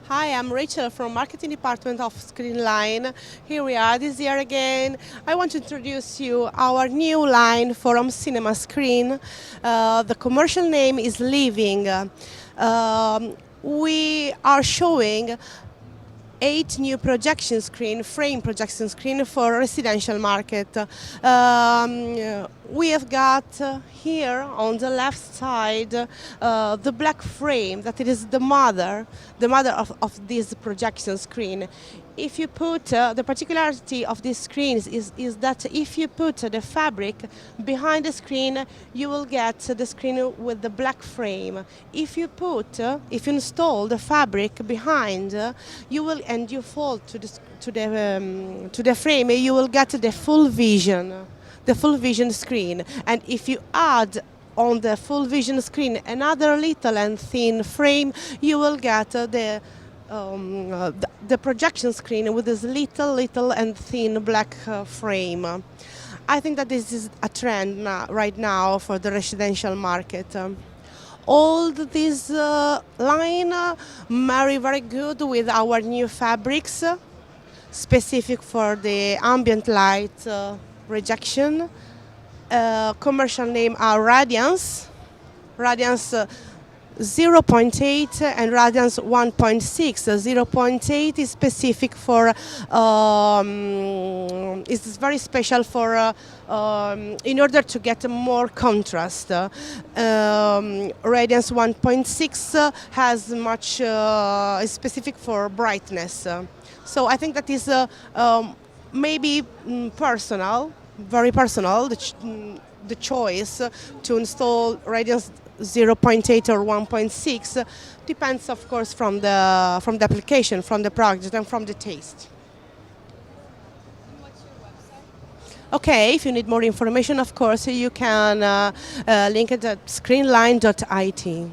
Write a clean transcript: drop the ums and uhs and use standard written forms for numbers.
Hi, I'm Rachel from Marketing Department of ScreenLine. Here we are this year again. I want to introduce you our new line from Cinema Screen. The commercial name is Living. We are showing 8 new frame projection screen for residential market. We have got here on the left side the black frame that it is the mother of this projection screen. If you put the particularity of these screens is that if you put the fabric behind the screen, you will get the screen with the black frame. If you install the fabric behind, you will and you fold to the frame, you will get the full vision screen. And if you add on the full vision screen another little and thin frame, you will get the projection screen with this little and thin black frame. I think that this is a trend right now for the residential market. All this line marry very good with our new fabrics, specific for the ambient light rejection. Commercial name are Radiance 0.8 and Radiance 1.6. 0.8 is specific for, it's very special for, in order to get more contrast. Radiance 1.6 has much, is specific for brightness. So I think that is maybe personal, very personal, the choice to install Radiance 0.8 or 1.6 depends, of course, from the application, from the project, and from the taste. And what's your website? Okay, if you need more information, of course, you can link it at screenline.it.